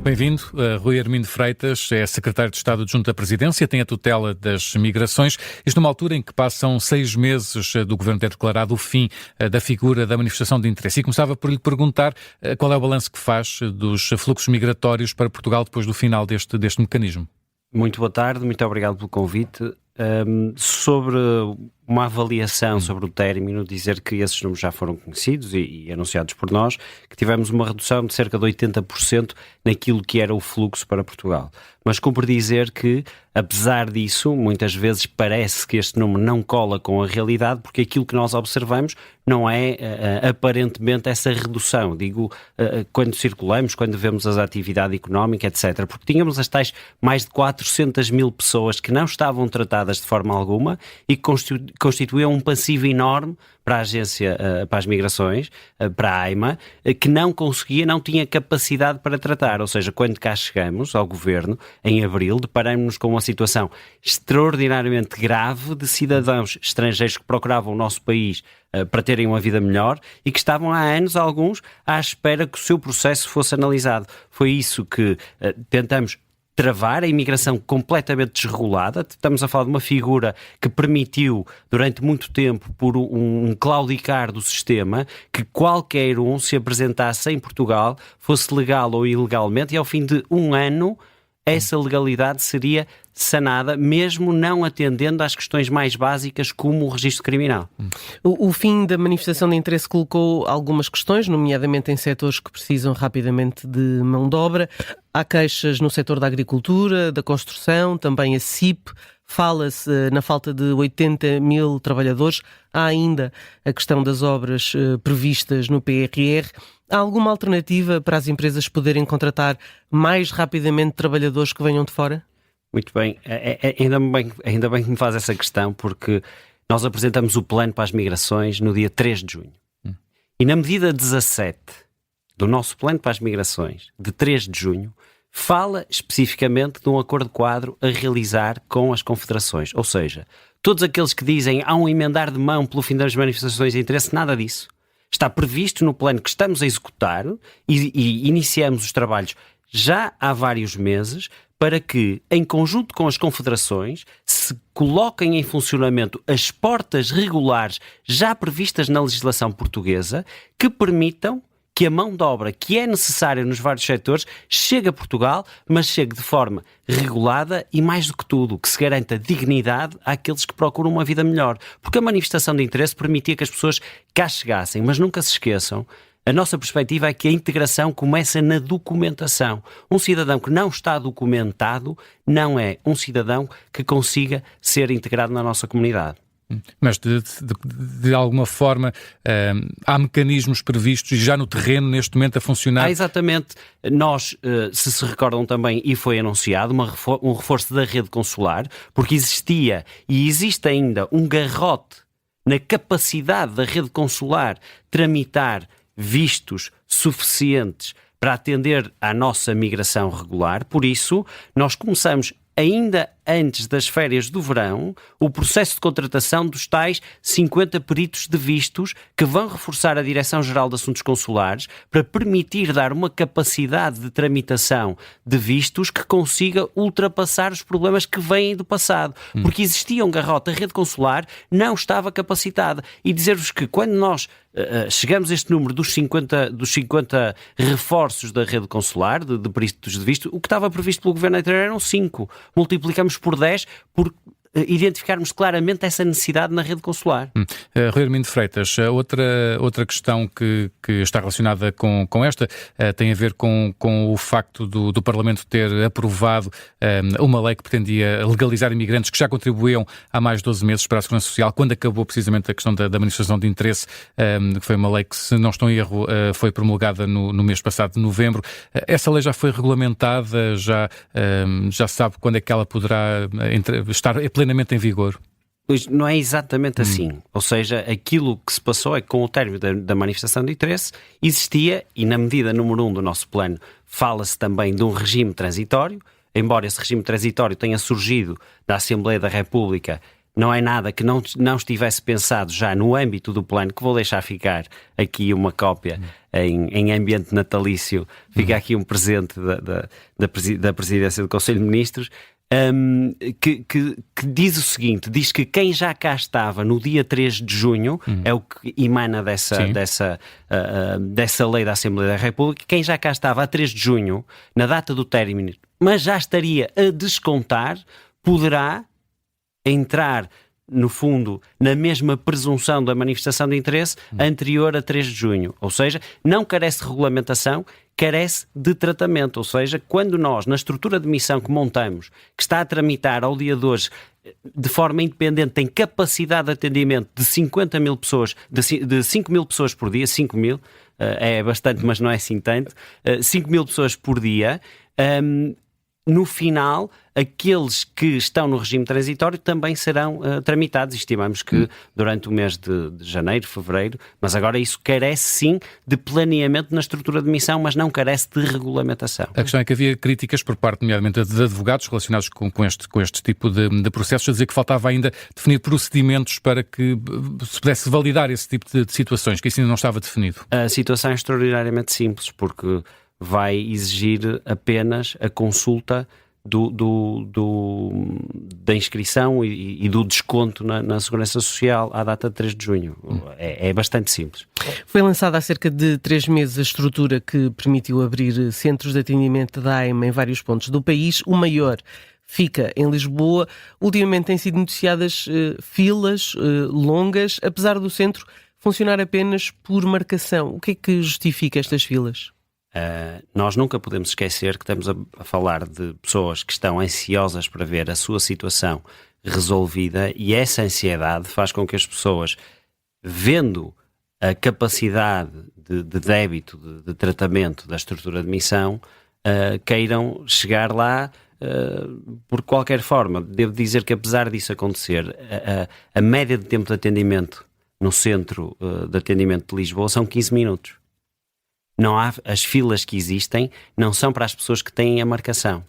Bem-vindo. Rui Armindo Freitas é secretário de Estado adjunto da Presidência, tem a tutela das migrações. Isto numa altura em que passam 6 meses do Governo ter declarado o fim da figura da manifestação de interesse. E começava por lhe perguntar qual é o balanço que faz dos fluxos migratórios para Portugal depois do final deste mecanismo. Muito boa tarde, muito obrigado pelo convite. Sobre uma avaliação sobre o término, dizer que esses números já foram conhecidos e anunciados por nós, que tivemos uma redução de cerca de 80% naquilo que era o fluxo para Portugal. Mas cumpre dizer que, apesar disso, muitas vezes parece que este número não cola com a realidade, porque aquilo que nós observamos não é aparentemente essa redução. Digo, quando circulamos, quando vemos a atividade económica, etc. Porque tínhamos as tais mais de 400 mil pessoas que não estavam tratadas de forma alguma e que constituíam um passivo enorme para a Agência, para as Migrações, para a AIMA, que não tinha capacidade para tratar. Ou seja, quando cá chegamos ao Governo, em abril, deparamos-nos com uma situação extraordinariamente grave de cidadãos estrangeiros que procuravam o nosso país para terem uma vida melhor e que estavam há anos, alguns, à espera que o seu processo fosse analisado. Foi isso que tentamos travar, a imigração completamente desregulada. Estamos a falar de uma figura que permitiu, durante muito tempo, por um claudicar do sistema, que qualquer um se apresentasse em Portugal, fosse legal ou ilegalmente, e ao fim de um ano, essa legalidade seria sanada, mesmo não atendendo às questões mais básicas como o registro criminal. O fim da manifestação de interesse colocou algumas questões, nomeadamente em setores que precisam rapidamente de mão de obra. Há queixas no setor da agricultura, da construção, também a CIP. Fala-se na falta de 80 mil trabalhadores. Há ainda a questão das obras previstas no PRR. Há alguma alternativa para as empresas poderem contratar mais rapidamente trabalhadores que venham de fora? Muito bem. Ainda bem que me faz essa questão, porque nós apresentamos o plano para as migrações no dia 3 de junho. E na medida 17 do nosso plano para as migrações, de 3 de junho, fala especificamente de um acordo-quadro a realizar com as confederações. Ou seja, todos aqueles que dizem há um emendar de mão pelo fim das manifestações de interesse, nada disso. Está previsto no plano que estamos a executar e iniciamos os trabalhos já há vários meses para que, em conjunto com as confederações, se coloquem em funcionamento as portas regulares já previstas na legislação portuguesa que permitam que a mão de obra que é necessária nos vários setores chegue a Portugal, mas chegue de forma regulada e, mais do que tudo, que se garanta dignidade àqueles que procuram uma vida melhor. Porque a manifestação de interesse permitia que as pessoas cá chegassem, mas nunca se esqueçam, a nossa perspectiva é que a integração começa na documentação. Um cidadão que não está documentado não é um cidadão que consiga ser integrado na nossa comunidade. Mas de alguma forma há mecanismos previstos já no terreno neste momento a funcionar? Exatamente. Nós, se recordam também, e foi anunciado, um reforço da rede consular, porque existia e existe ainda um garrote na capacidade da rede consular tramitar vistos suficientes para atender à nossa migração regular. Por isso, nós começamos ainda antes das férias do verão, o processo de contratação dos tais 50 peritos de vistos que vão reforçar a Direção-Geral de Assuntos Consulares para permitir dar uma capacidade de tramitação de vistos que consiga ultrapassar os problemas que vêm do passado. Porque existia um garrote, a rede consular não estava capacitada. E dizer-vos que quando nós chegamos a este número dos 50 reforços da rede consular, de peritos de visto, o que estava previsto pelo Governo anterior eram 5. Multiplicamos por 10 por identificarmos claramente essa necessidade na rede consular. Rui Armindo Freitas, outra questão que está relacionada com esta tem a ver com o facto do Parlamento ter aprovado uma lei que pretendia legalizar imigrantes que já contribuíam há mais de 12 meses para a Segurança Social, quando acabou precisamente a questão da manifestação de interesse, que foi uma lei que, se não estou em erro, foi promulgada no mês passado, de novembro. Essa lei já foi regulamentada, já se sabe quando é que ela poderá estar plenamente em vigor? Pois não é exatamente assim. Ou seja, aquilo que se passou é que com o término da manifestação de interesse existia, e na medida número 1 do nosso plano fala-se também de um regime transitório, embora esse regime transitório tenha surgido da Assembleia da República não é nada que não estivesse pensado já no âmbito do plano, que vou deixar ficar aqui uma cópia em ambiente natalício, fica aqui um presente da Presidência do Conselho de Ministros, que diz o seguinte, diz que quem já cá estava no dia 3 de junho, é o que emana dessa lei da Assembleia da República, quem já cá estava a 3 de junho, na data do término, mas já estaria a descontar, poderá entrar, no fundo, na mesma presunção da manifestação de interesse anterior a 3 de junho. Ou seja, não carece de regulamentação, carece de tratamento. Ou seja, quando nós, na estrutura de missão que montamos, que está a tramitar ao dia de hoje, de forma independente, tem capacidade de atendimento de 50 mil pessoas, de 5 mil pessoas por dia, 5 mil, é bastante, mas não é assim tanto, 5 mil pessoas por dia, no final, aqueles que estão no regime transitório também serão tramitados. Estimamos que durante o mês de janeiro, fevereiro, mas agora isso carece sim de planeamento na estrutura de missão, mas não carece de regulamentação. A questão é que havia críticas por parte, nomeadamente, de advogados relacionados com este tipo de processos, a dizer que faltava ainda definir procedimentos para que se pudesse validar esse tipo de situações, que isso ainda não estava definido. A situação é extraordinariamente simples, porque vai exigir apenas a consulta da inscrição e do desconto na Segurança Social à data de 3 de junho. É bastante simples. Foi lançada há cerca de 3 meses a estrutura que permitiu abrir centros de atendimento da AIMA em vários pontos do país. O maior fica em Lisboa. Ultimamente têm sido noticiadas filas longas, apesar do centro funcionar apenas por marcação. O que é que justifica estas filas? Nós nunca podemos esquecer que estamos a falar de pessoas que estão ansiosas para ver a sua situação resolvida, e essa ansiedade faz com que as pessoas, vendo a capacidade de débito, de tratamento da estrutura de missão, queiram chegar lá por qualquer forma. Devo dizer que, apesar disso acontecer, a média de tempo de atendimento no centro de atendimento de Lisboa são 15 minutos. Não há, as filas que existem não são para as pessoas que têm a marcação.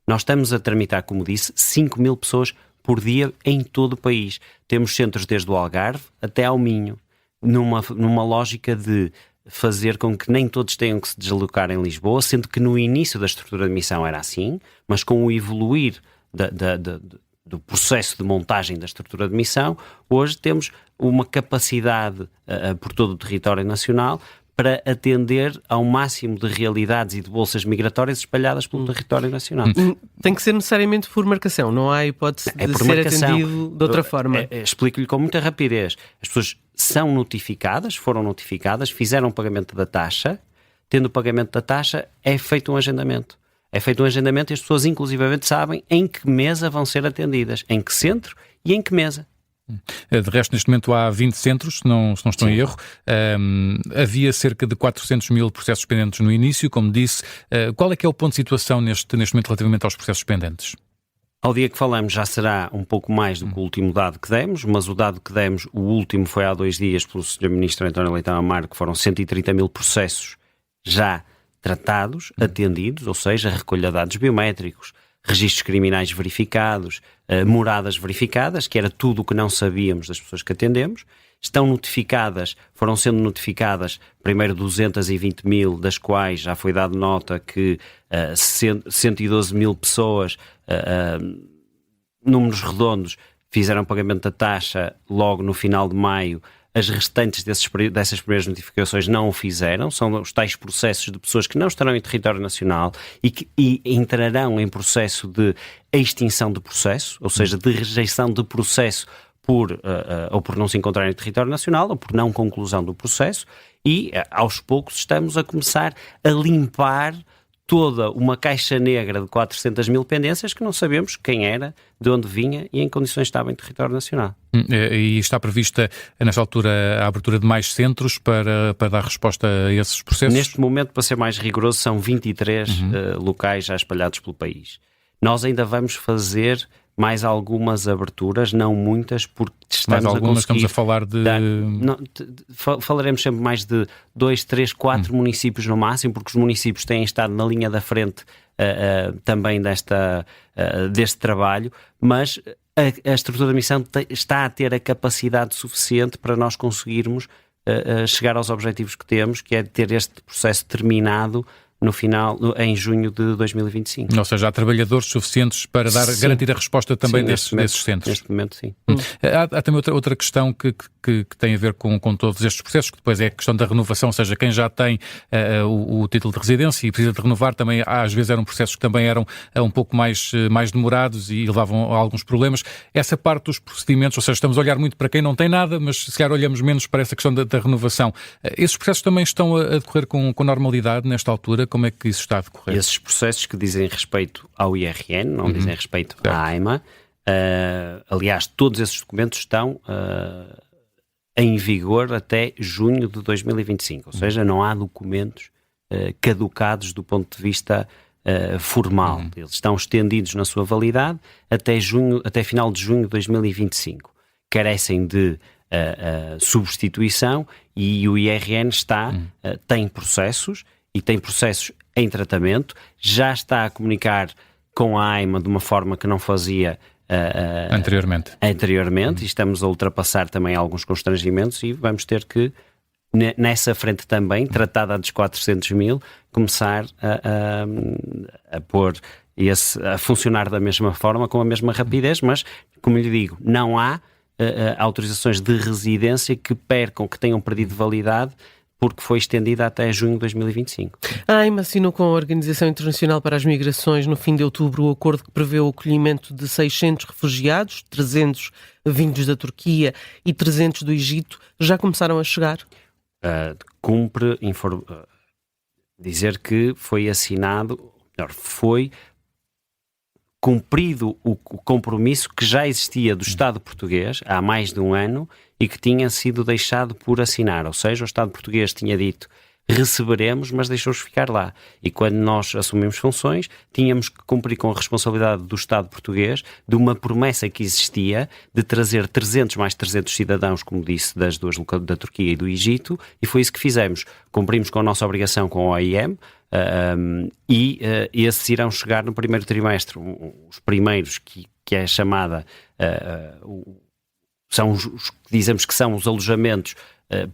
Nós estamos a tramitar, como disse, 5 mil pessoas por dia em todo o país. Temos centros desde o Algarve até ao Minho, numa lógica de fazer com que nem todos tenham que se deslocar em Lisboa, sendo que no início da estrutura de missão era assim, mas com o evoluir do processo de montagem da estrutura de missão, hoje temos uma capacidade por todo o território nacional para atender ao máximo de realidades e de bolsas migratórias espalhadas pelo território nacional. Tem que ser necessariamente por marcação, não há hipótese de ser atendido de outra forma. Explico-lhe com muita rapidez. As pessoas são notificadas, foram notificadas, fizeram o pagamento da taxa, tendo o pagamento da taxa é feito um agendamento. É feito um agendamento e as pessoas inclusivamente sabem em que mesa vão ser atendidas, em que centro e em que mesa. De resto, neste momento há 20 centros, se não estou em erro. Havia cerca de 400 mil processos pendentes no início, como disse. Qual é que é o ponto de situação neste momento relativamente aos processos pendentes? Ao dia que falamos já será um pouco mais do que o último dado que demos, mas o dado que demos, o último foi há 2 dias pelo Sr. Ministro António Leitão Amaro, que foram 130 mil processos já tratados, atendidos, ou seja, recolha de dados biométricos, registros criminais verificados, moradas verificadas, que era tudo o que não sabíamos das pessoas que atendemos. Estão notificadas, foram sendo notificadas primeiro 220 mil, das quais já foi dado nota que 112 mil pessoas, números redondos, fizeram pagamento da taxa logo no final de maio. As restantes dessas primeiras notificações não o fizeram, são os tais processos de pessoas que não estarão em território nacional e que entrarão em processo de extinção de processo, ou seja, de rejeição de processo ou por não se encontrarem em território nacional ou por não conclusão do processo, e aos poucos estamos a começar a limpar toda uma caixa negra de 400 mil pendências que não sabemos quem era, de onde vinha e em condições estava em território nacional. E está prevista, nesta altura, a abertura de mais centros para dar resposta a esses processos? Neste momento, para ser mais rigoroso, são 23 locais já espalhados pelo país. Nós ainda vamos fazer mais algumas aberturas, não muitas, porque estamos mais algumas, a conseguir... Estamos a falar de... falaremos sempre mais de 2, 3, 4 municípios no máximo, porque os municípios têm estado na linha da frente também deste trabalho, mas a estrutura da missão está a ter a capacidade suficiente para nós conseguirmos chegar aos objetivos que temos, que é ter este processo terminado em junho de 2025. Ou seja, há trabalhadores suficientes para garantir a resposta também desses centros. Neste momento, sim. Há também outra questão que tem a ver com todos estes processos, que depois é a questão da renovação, ou seja, quem já tem o título de residência e precisa de renovar, também às vezes eram processos que também eram um pouco mais demorados e levavam a alguns problemas. Essa parte dos procedimentos, ou seja, estamos a olhar muito para quem não tem nada, mas se calhar olhamos menos para essa questão da renovação. Esses processos também estão a decorrer com normalidade nesta altura? Como é que isso está a decorrer? Esses processos que dizem respeito ao IRN, não dizem respeito à AIMA. Aliás, todos esses documentos estão em vigor até junho de 2025. Ou seja, não há documentos caducados do ponto de vista formal. Eles estão estendidos na sua validade até final de junho de 2025. Carecem de substituição e o IRN tem processos em tratamento, já está a comunicar com a AIMA de uma forma que não fazia anteriormente e estamos a ultrapassar também alguns constrangimentos e vamos ter que, nessa frente também, tratada dos 400 mil, começar a pôr a funcionar da mesma forma, com a mesma rapidez, mas, como lhe digo, não há autorizações de residência que tenham perdido validade porque foi estendida até junho de 2025. A AIMA assinou com a Organização Internacional para as Migrações no fim de outubro o acordo que prevê o acolhimento de 600 refugiados, 300 vindos da Turquia e 300 do Egito. Já começaram a chegar? Cumpre dizer que foi foi cumprido o compromisso que já existia do Estado português há mais de um ano e que tinha sido deixado por assinar. Ou seja, o Estado português tinha dito receberemos, mas deixou-os ficar lá. E quando nós assumimos funções, tínhamos que cumprir com a responsabilidade do Estado português de uma promessa que existia de trazer 300 mais 300 cidadãos, como disse, das duas da Turquia e do Egito, e foi isso que fizemos. Cumprimos com a nossa obrigação com a OIM, e esses irão chegar no primeiro trimestre. Os primeiros, que é chamada, são os que dizemos que são os alojamentos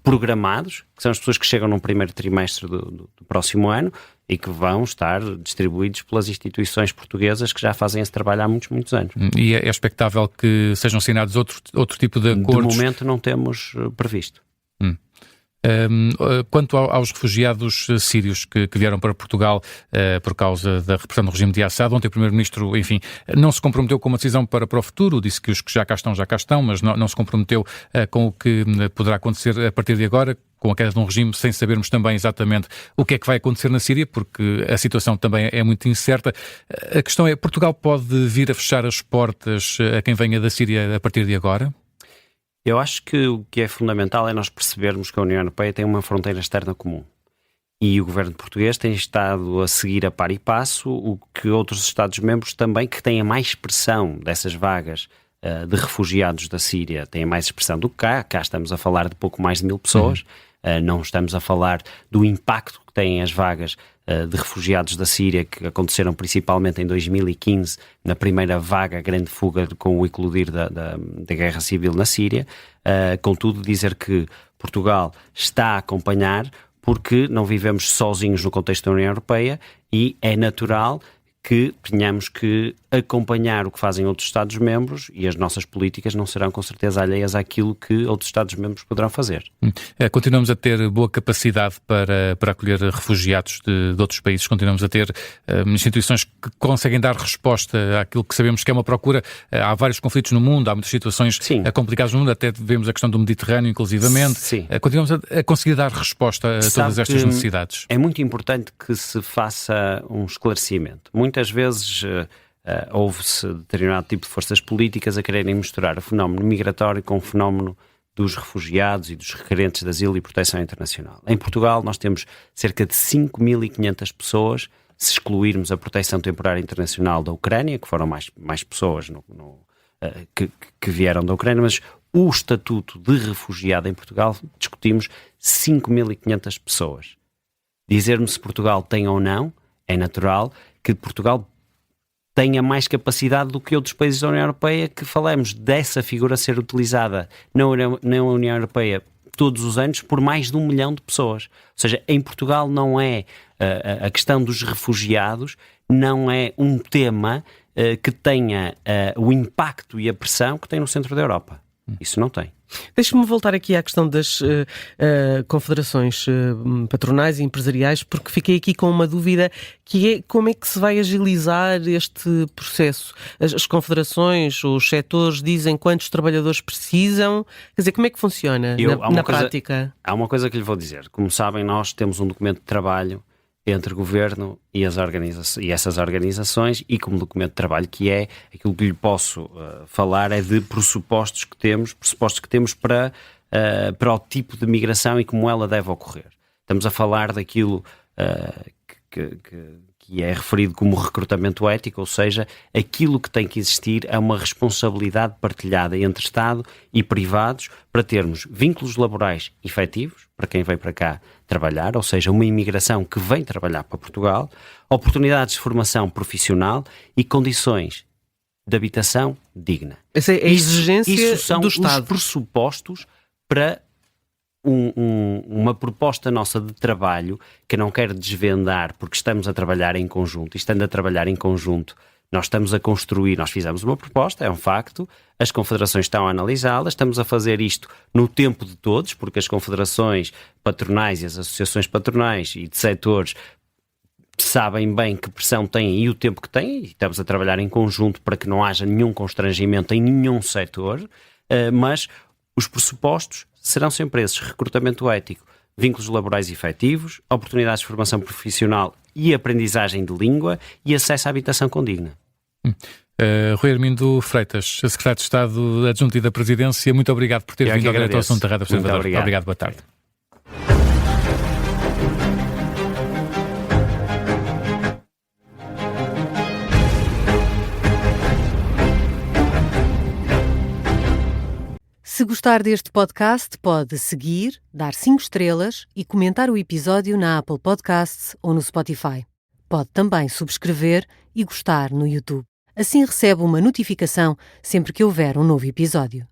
programados, que são as pessoas que chegam no primeiro trimestre do próximo ano e que vão estar distribuídos pelas instituições portuguesas que já fazem esse trabalho há muitos anos. E é expectável que sejam assinados outro tipo de acordos? De momento não temos previsto. Quanto aos refugiados sírios que vieram para Portugal por causa da repressão do regime de Assad, ontem o Primeiro-Ministro, enfim, não se comprometeu com uma decisão para o futuro, disse que os que já cá estão, mas não se comprometeu com o que poderá acontecer a partir de agora, com a queda de um regime, sem sabermos também exatamente o que é que vai acontecer na Síria, porque a situação também é muito incerta. A questão é, Portugal pode vir a fechar as portas a quem venha da Síria a partir de agora? Eu acho que o que é fundamental é nós percebermos que a União Europeia tem uma fronteira externa comum. E o governo português tem estado a seguir a par e passo o que outros Estados-membros também, que têm mais expressão dessas vagas de refugiados da Síria, têm mais expressão do que cá. Cá estamos a falar de pouco mais de 1000 pessoas. Não estamos a falar do impacto que têm as vagas de refugiados da Síria, que aconteceram principalmente em 2015, na primeira vaga, grande fuga com o eclodir da guerra civil na Síria. Contudo, dizer que Portugal está a acompanhar, porque não vivemos sozinhos no contexto da União Europeia e é natural que tenhamos que acompanhar o que fazem outros Estados-membros e as nossas políticas não serão com certeza alheias àquilo que outros Estados-membros poderão fazer. Continuamos a ter boa capacidade para acolher refugiados de outros países, continuamos a ter instituições que conseguem dar resposta àquilo que sabemos que é uma procura. Há vários conflitos no mundo, há muitas situações complicadas no mundo, até vemos a questão do Mediterrâneo, inclusivamente. Continuamos a conseguir dar resposta a todas estas necessidades. É muito importante que se faça um esclarecimento. Muitas vezes houve-se determinado tipo de forças políticas a quererem misturar o fenómeno migratório com o fenómeno dos refugiados e dos requerentes de asilo e proteção internacional. Em Portugal nós temos cerca de 5.500 pessoas, se excluirmos a proteção temporária internacional da Ucrânia, que foram mais pessoas que vieram da Ucrânia, mas o estatuto de refugiado em Portugal discutimos 5.500 pessoas. Dizer-me se Portugal tem ou não, é natural que Portugal tenha mais capacidade do que outros países da União Europeia, que falamos dessa figura ser utilizada na União Europeia todos os anos por mais de 1 milhão de pessoas. Ou seja, em Portugal não é a questão dos refugiados, não é um tema que tenha o impacto e a pressão que tem no centro da Europa. Isso não tem. Deixe-me voltar aqui à questão das confederações patronais e empresariais, porque fiquei aqui com uma dúvida, que é como é que se vai agilizar este processo? As confederações, os setores dizem quantos trabalhadores precisam, quer dizer, como é que funciona na prática? Há uma coisa que lhe vou dizer. Como sabem, nós temos um documento de trabalho entre governo e essas organizações, e como documento de trabalho que é, aquilo que lhe posso falar é de pressupostos que temos para o tipo de migração e como ela deve ocorrer. Estamos a falar daquilo que é referido como recrutamento ético, ou seja, aquilo que tem que existir é uma responsabilidade partilhada entre Estado e privados para termos vínculos laborais efetivos para quem vem para cá trabalhar, ou seja, uma imigração que vem trabalhar para Portugal, oportunidades de formação profissional e condições de habitação digna. Essa é a exigência isso são do Estado. Os pressupostos para uma proposta nossa de trabalho, que eu não quero desvendar porque estamos a trabalhar em conjunto, e estando a trabalhar em conjunto, nós estamos a construir, nós fizemos uma proposta, é um facto, as confederações estão a analisá-la, estamos a fazer isto no tempo de todos, porque as confederações patronais e as associações patronais e de setores sabem bem que pressão têm e o tempo que têm, e estamos a trabalhar em conjunto para que não haja nenhum constrangimento em nenhum setor, mas os pressupostos serão sempre esses: recrutamento ético, vínculos laborais efetivos, oportunidades de formação profissional e aprendizagem de língua e acesso à habitação condigna. Rui Armindo Freitas, Secretário de Estado Adjunto e da Presidência, muito obrigado por ter vindo ao Direto ao Assunto da Rádio Observador. Obrigado, boa tarde. Se gostar deste podcast, pode seguir, dar 5 estrelas e comentar o episódio na Apple Podcasts ou no Spotify. Pode também subscrever e gostar no YouTube. Assim recebe uma notificação sempre que houver um novo episódio.